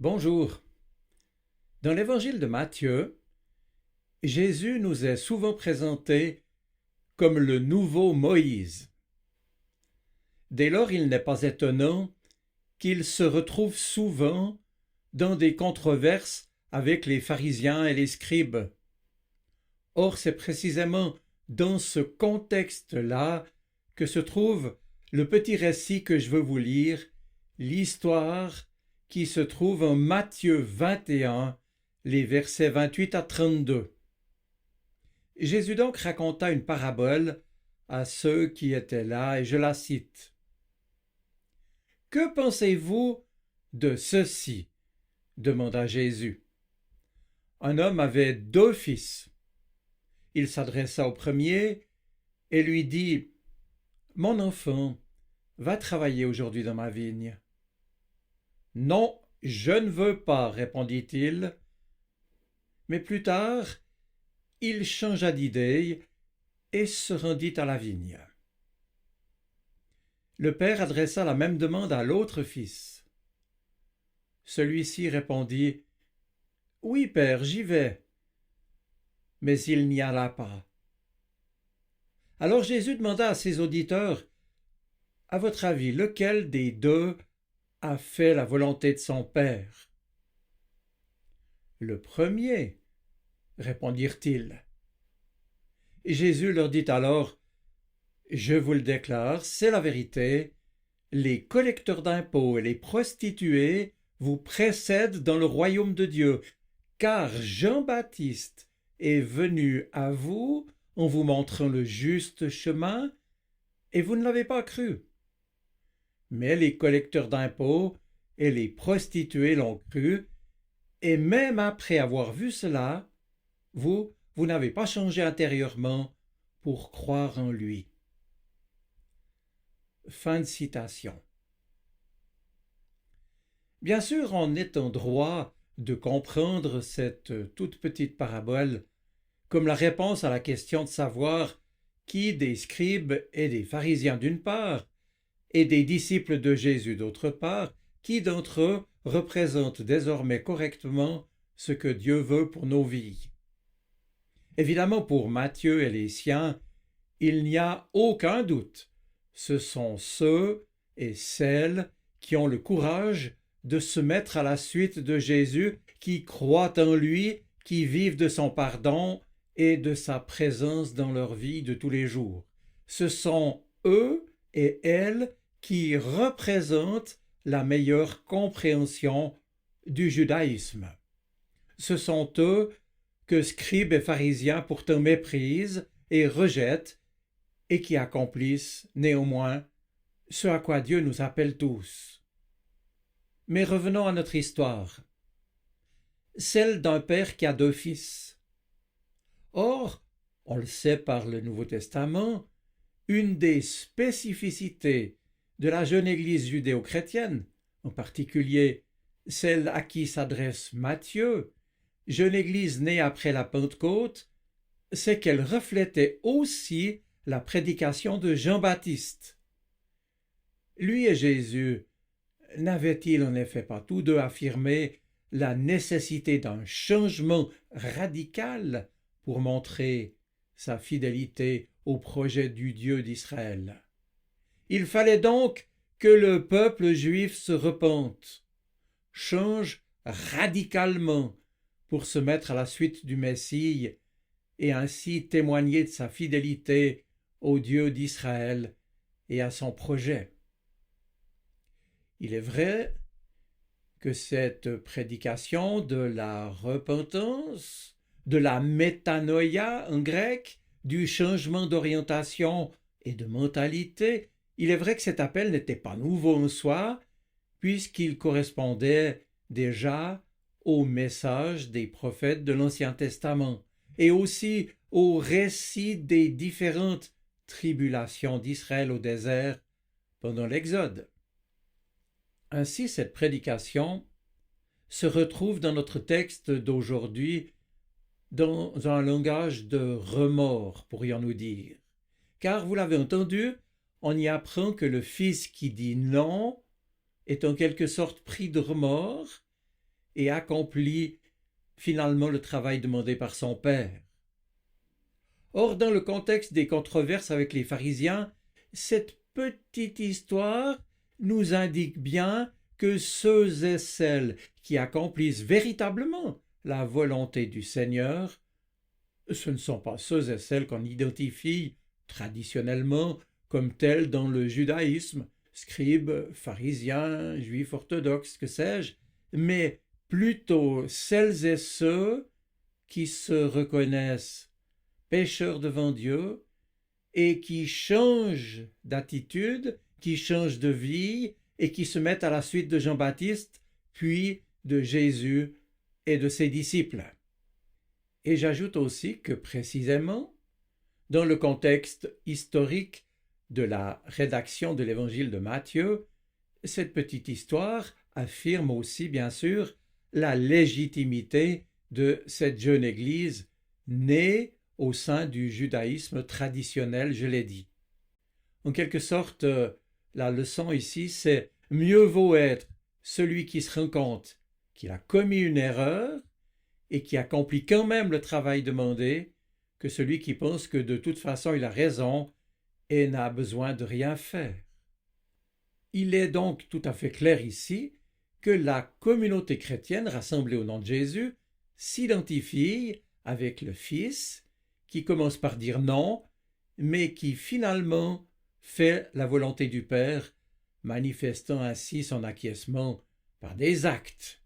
Bonjour. Dans l'évangile de Matthieu, Jésus nous est souvent présenté comme le nouveau Moïse. Dès lors, il n'est pas étonnant qu'il se retrouve souvent dans des controverses avec les pharisiens et les scribes. Or, c'est précisément dans ce contexte-là que se trouve le petit récit que je veux vous lire, l'histoire qui se trouve en Matthieu 21, les versets 28 à 32. Jésus donc raconta une parabole à ceux qui étaient là, et je la cite. « Que pensez-vous de ceci ?» demanda Jésus. Un homme avait 2 fils. Il s'adressa au premier et lui dit « Mon enfant, va travailler aujourd'hui dans ma vigne. » « Non, je ne veux pas, répondit-il. Mais plus tard, il changea d'idée et se rendit à la vigne. Le père adressa la même demande à l'autre fils. Celui-ci répondit « Oui, père, j'y vais. » Mais il n'y alla pas. Alors Jésus demanda à ses auditeurs « À votre avis, lequel des 2 a fait la volonté de son père ?» « Le premier, répondirent-ils. Jésus leur dit alors « Je vous le déclare, c'est la vérité, les collecteurs d'impôts et les prostituées vous précèdent dans le royaume de Dieu, car Jean-Baptiste est venu à vous en vous montrant le juste chemin, et vous ne l'avez pas cru. Mais les collecteurs d'impôts et les prostituées l'ont cru, et même après avoir vu cela, vous n'avez pas changé intérieurement pour croire en lui. » Fin de citation. Bien sûr, on est en droit de comprendre cette toute petite parabole comme la réponse à la question de savoir qui des scribes et des pharisiens d'une part, et des disciples de Jésus d'autre part, qui d'entre eux représente désormais correctement ce que Dieu veut pour nos vies. Évidemment, pour Matthieu et les siens, il n'y a aucun doute. Ce sont ceux et celles qui ont le courage de se mettre à la suite de Jésus, qui croient en lui, qui vivent de son pardon et de sa présence dans leur vie de tous les jours. Ce sont eux et elles qui représentent la meilleure compréhension du judaïsme. Ce sont eux que scribes et pharisiens pourtant méprisent et rejettent et qui accomplissent néanmoins ce à quoi Dieu nous appelle tous. Mais revenons à notre histoire, celle d'un père qui a 2 fils. Or, on le sait par le Nouveau Testament, une des spécificités de la jeune Église judéo-chrétienne, en particulier celle à qui s'adresse Matthieu, jeune Église née après la Pentecôte, c'est qu'elle reflétait aussi la prédication de Jean-Baptiste. Lui et Jésus n'avaient-ils en effet pas tous 2 affirmé la nécessité d'un changement radical pour montrer sa fidélité au projet du Dieu d'Israël? Il fallait donc que le peuple juif se repente, change radicalement pour se mettre à la suite du Messie et ainsi témoigner de sa fidélité au Dieu d'Israël et à son projet. Il est vrai que cette prédication de la repentance, de la métanoïa en grec, du changement d'orientation et de mentalité, il est vrai que cet appel n'était pas nouveau en soi, puisqu'il correspondait déjà au message des prophètes de l'Ancien Testament et aussi au récit des différentes tribulations d'Israël au désert pendant l'Exode. Ainsi, cette prédication se retrouve dans notre texte d'aujourd'hui dans un langage de remords, pourrions-nous dire. Car, vous l'avez entendu, on y apprend que le fils qui dit non est en quelque sorte pris de remords et accomplit finalement le travail demandé par son Père. Or, dans le contexte des controverses avec les pharisiens, cette petite histoire nous indique bien que ceux et celles qui accomplissent véritablement la volonté du Seigneur, ce ne sont pas ceux et celles qu'on identifie traditionnellement comme tels dans le judaïsme, scribes, pharisiens, juifs orthodoxes, que sais-je, mais plutôt celles et ceux qui se reconnaissent pécheurs devant Dieu et qui changent d'attitude, qui changent de vie et qui se mettent à la suite de Jean-Baptiste, puis de Jésus et de ses disciples. Et j'ajoute aussi que précisément, dans le contexte historique de la rédaction de l'évangile de Matthieu, cette petite histoire affirme aussi, bien sûr, la légitimité de cette jeune Église née au sein du judaïsme traditionnel, je l'ai dit. En quelque sorte, la leçon ici, c'est mieux vaut être celui qui se rend compte qu'il a commis une erreur et qui accomplit quand même le travail demandé que celui qui pense que de toute façon il a raison et n'a besoin de rien faire. Il est donc tout à fait clair ici que la communauté chrétienne rassemblée au nom de Jésus s'identifie avec le Fils qui commence par dire non, mais qui finalement fait la volonté du Père, manifestant ainsi son acquiescement par des actes.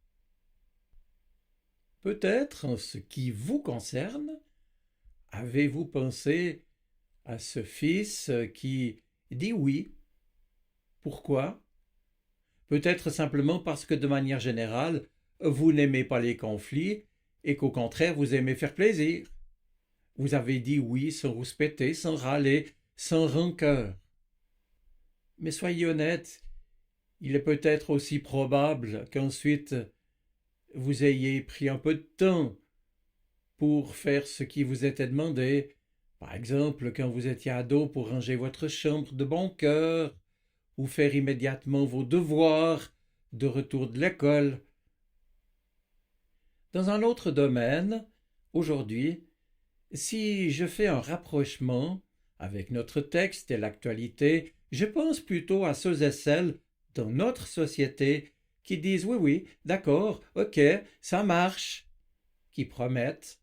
Peut-être, en ce qui vous concerne, avez-vous pensé à ce fils qui dit oui. Pourquoi? Peut-être simplement parce que de manière générale, vous n'aimez pas les conflits et qu'au contraire vous aimez faire plaisir. Vous avez dit oui sans rouspéter, sans râler, sans rancœur. Mais soyez honnête, il est peut-être aussi probable qu'ensuite vous ayez pris un peu de temps pour faire ce qui vous était demandé, par exemple quand vous étiez ado pour ranger votre chambre de bon cœur, ou faire immédiatement vos devoirs de retour de l'école. Dans un autre domaine, aujourd'hui, si je fais un rapprochement avec notre texte et l'actualité, je pense plutôt à ceux et celles dans notre société qui disent oui, d'accord, ok, ça marche, qui promettent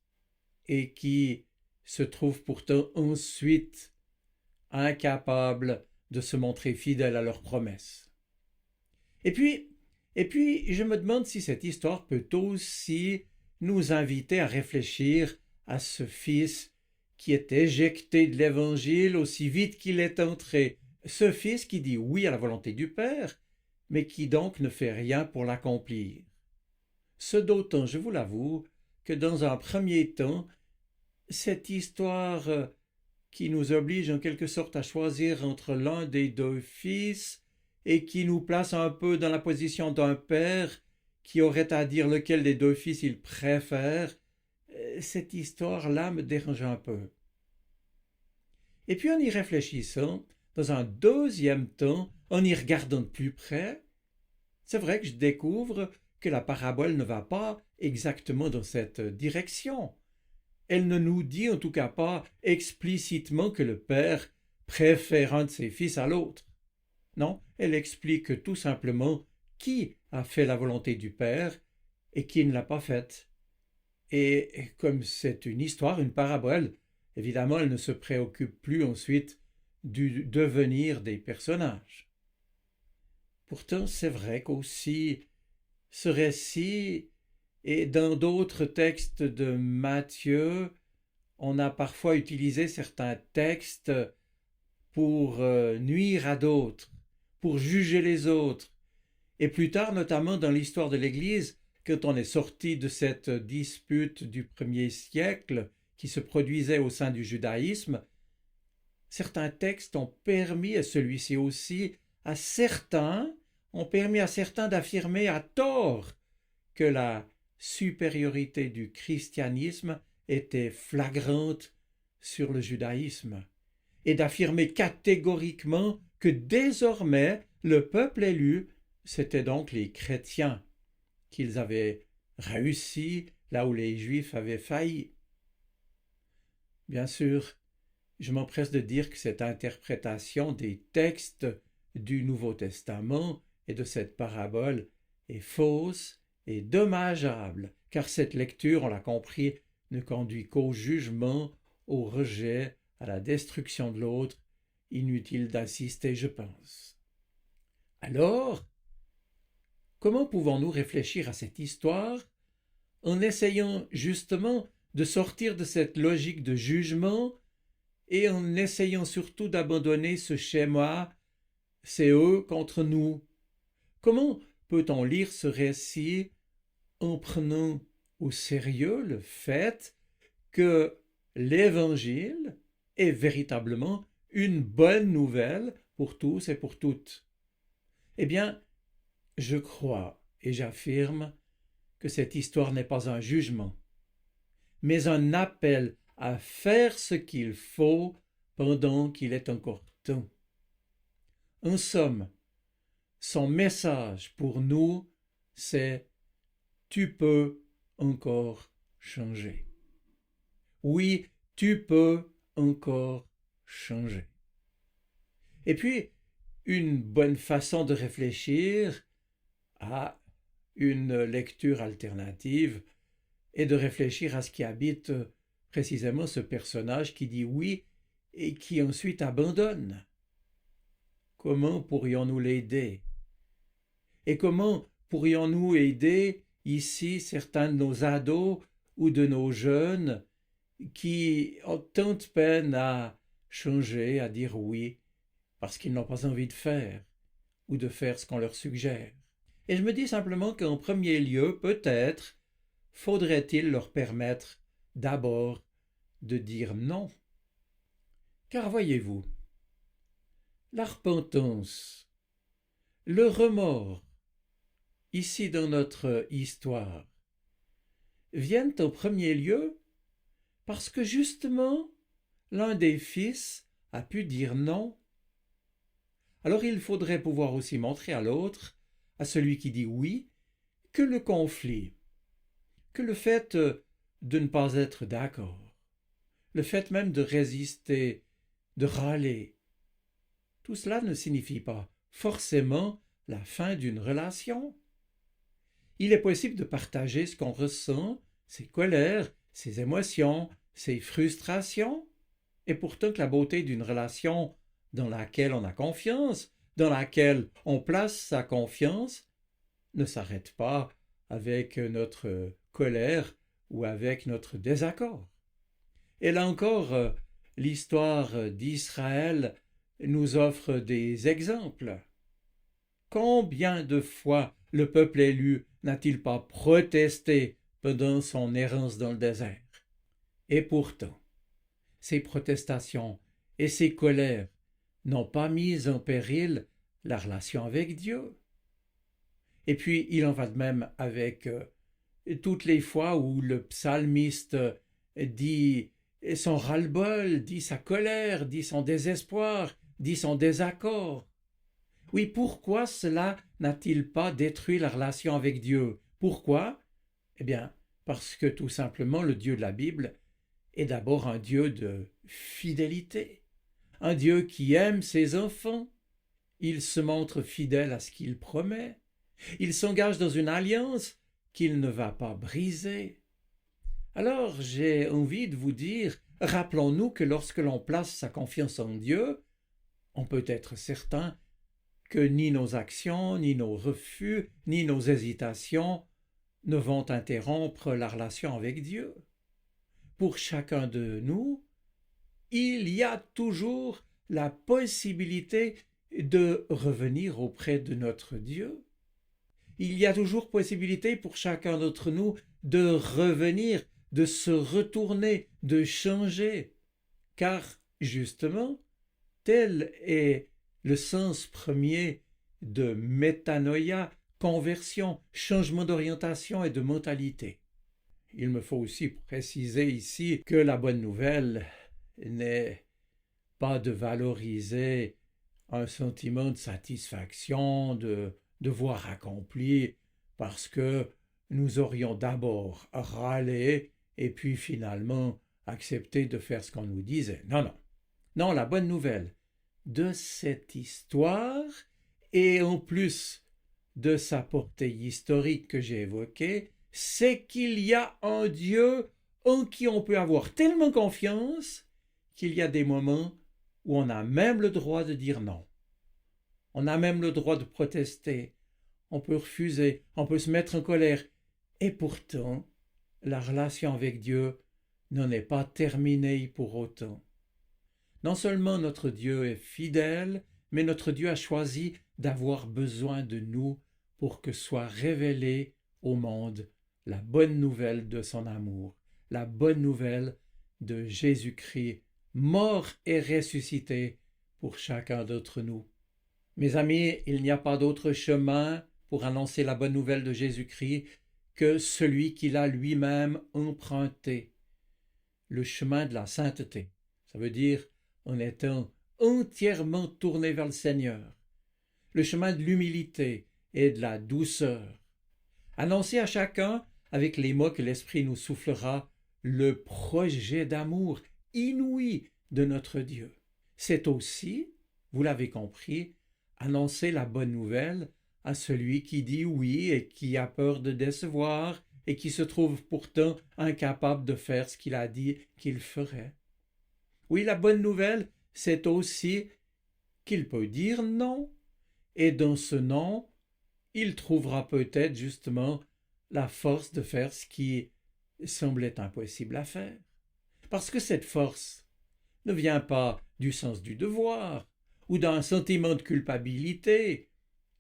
et qui se trouvent pourtant ensuite incapables de se montrer fidèles à leurs promesses. Et puis, je me demande si cette histoire peut aussi nous inviter à réfléchir à ce fils qui est éjecté de l'Évangile aussi vite qu'il est entré, ce fils qui dit oui à la volonté du Père, mais qui donc ne fait rien pour l'accomplir. Ce d'autant, je vous l'avoue, que dans un premier temps, cette histoire qui nous oblige en quelque sorte à choisir entre l'un des deux fils et qui nous place un peu dans la position d'un père qui aurait à dire lequel des deux fils il préfère, cette histoire-là me dérange un peu. Et puis en y réfléchissant, dans un deuxième temps, en y regardant de plus près, c'est vrai que je découvre que la parabole ne va pas exactement dans cette direction. Elle ne nous dit en tout cas pas explicitement que le père préfère un de ses fils à l'autre. Non, elle explique tout simplement qui a fait la volonté du père et qui ne l'a pas faite. Et comme c'est une histoire, une parabole, évidemment, elle ne se préoccupe plus ensuite du devenir des personnages. Pourtant, c'est vrai qu'aussi ce récit et dans d'autres textes de Matthieu, on a parfois utilisé certains textes pour nuire à d'autres, pour juger les autres. Et plus tard, notamment dans l'histoire de l'Église, quand on est sorti de cette dispute du premier siècle qui se produisait au sein du judaïsme, certains textes ont permis, et celui-ci aussi, ont permis à certains d'affirmer à tort que la supériorité du christianisme était flagrante sur le judaïsme, et d'affirmer catégoriquement que désormais le peuple élu, c'était donc les chrétiens, qu'ils avaient réussi là où les Juifs avaient failli. Bien sûr, je m'empresse de dire que cette interprétation des textes du Nouveau Testament et de cette parabole est fausse et dommageable, car cette lecture, on l'a compris, ne conduit qu'au jugement, au rejet, à la destruction de l'autre. Inutile d'insister, je pense. Alors, comment pouvons-nous réfléchir à cette histoire en essayant justement de sortir de cette logique de jugement et en essayant surtout d'abandonner ce schéma « c'est eux contre nous ». Comment peut-on lire ce récit en prenant au sérieux le fait que l'Évangile est véritablement une bonne nouvelle pour tous et pour toutes? Eh bien, je crois et j'affirme que cette histoire n'est pas un jugement, mais un appel à faire ce qu'il faut pendant qu'il est encore temps. En somme, son message pour nous, c'est « tu peux encore changer ». Oui, tu peux encore changer. Et puis, une bonne façon de réfléchir à une lecture alternative est de réfléchir à ce qui habite précisément ce personnage qui dit oui et qui ensuite abandonne. Comment pourrions-nous l'aider? Et comment pourrions-nous aider ici certains de nos ados ou de nos jeunes qui ont tant de peine à changer, à dire oui, parce qu'ils n'ont pas envie de faire ou de faire ce qu'on leur suggère? Et je me dis simplement qu'en premier lieu, peut-être, faudrait-il leur permettre d'abord de dire non. Car voyez-vous, la repentance, le remords, ici dans notre histoire, viennent en premier lieu parce que justement l'un des fils a pu dire non. Alors il faudrait pouvoir aussi montrer à l'autre, à celui qui dit oui, que le conflit, que le fait de ne pas être d'accord, le fait même de résister, de râler, tout cela ne signifie pas forcément la fin d'une relation. Il est possible de partager ce qu'on ressent, ses colères, ses émotions, ses frustrations, et pourtant que la beauté d'une relation dans laquelle on a confiance, dans laquelle on place sa confiance, ne s'arrête pas avec notre colère ou avec notre désaccord. Et là encore, l'histoire d'Israël nous offre des exemples. Combien de fois le peuple élu n'a-t-il pas protesté pendant son errance dans le désert? Et pourtant, ces protestations et ces colères n'ont pas mis en péril la relation avec Dieu. Et puis, il en va de même avec toutes les fois où le psalmiste dit son ras-le-bol, dit sa colère, dit son désespoir, dit son désaccord. Oui, pourquoi cela n'a-t-il pas détruit la relation avec Dieu? Pourquoi? Eh bien, parce que tout simplement le Dieu de la Bible est d'abord un Dieu de fidélité, un Dieu qui aime ses enfants. Il se montre fidèle à ce qu'il promet. Il s'engage dans une alliance qu'il ne va pas briser. Alors j'ai envie de vous dire, rappelons-nous que lorsque l'on place sa confiance en Dieu, on peut être certain que ni nos actions, ni nos refus, ni nos hésitations ne vont interrompre la relation avec Dieu. Pour chacun de nous, il y a toujours la possibilité de revenir auprès de notre Dieu. Il y a toujours possibilité pour chacun d'entre nous de revenir, de se retourner, de changer, car justement, tel est le sens premier de métanoïa, conversion, changement d'orientation et de mentalité. Il me faut aussi préciser ici que la bonne nouvelle n'est pas de valoriser un sentiment de satisfaction, de devoir accompli, parce que nous aurions d'abord râlé et puis finalement accepté de faire ce qu'on nous disait. Non, non. Non, la bonne nouvelle de cette histoire, et en plus de sa portée historique que j'ai évoquée, c'est qu'il y a un Dieu en qui on peut avoir tellement confiance qu'il y a des moments où on a même le droit de dire non. On a même le droit de protester. On peut refuser, on peut se mettre en colère. Et pourtant, la relation avec Dieu n'en est pas terminée pour autant. Non seulement notre Dieu est fidèle, mais notre Dieu a choisi d'avoir besoin de nous pour que soit révélée au monde la bonne nouvelle de son amour, la bonne nouvelle de Jésus-Christ, mort et ressuscité pour chacun d'entre nous. Mes amis, il n'y a pas d'autre chemin pour annoncer la bonne nouvelle de Jésus-Christ que celui qu'il a lui-même emprunté, le chemin de la sainteté. Ça veut dire en étant entièrement tourné vers le Seigneur, le chemin de l'humilité et de la douceur. Annoncer à chacun, avec les mots que l'Esprit nous soufflera, le projet d'amour inouï de notre Dieu. C'est aussi, vous l'avez compris, annoncer la bonne nouvelle à celui qui dit oui et qui a peur de décevoir et qui se trouve pourtant incapable de faire ce qu'il a dit qu'il ferait. Oui, la bonne nouvelle, c'est aussi qu'il peut dire non, et dans ce non, il trouvera peut-être justement la force de faire ce qui semblait impossible à faire. Parce que cette force ne vient pas du sens du devoir ou d'un sentiment de culpabilité,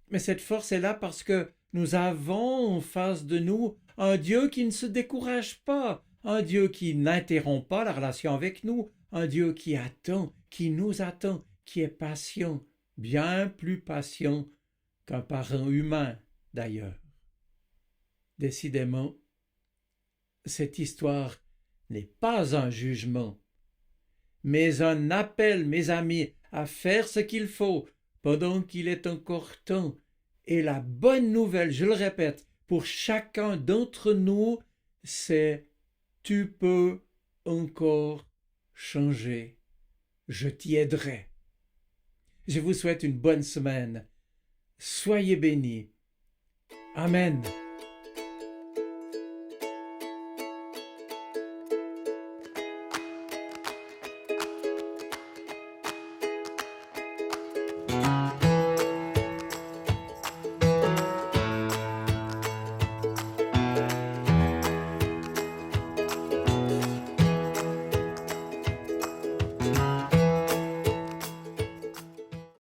mais cette force est là parce que nous avons en face de nous un Dieu qui ne se décourage pas, un Dieu qui n'interrompt pas la relation avec nous, un Dieu qui attend, qui nous attend, qui est patient, bien plus patient qu'un parent humain d'ailleurs. Décidément, cette histoire n'est pas un jugement, mais un appel, mes amis, à faire ce qu'il faut pendant qu'il est encore temps. Et la bonne nouvelle, je le répète, pour chacun d'entre nous, c'est tu peux encore changer. Je t'y aiderai. Je vous souhaite une bonne semaine. Soyez bénis. Amen.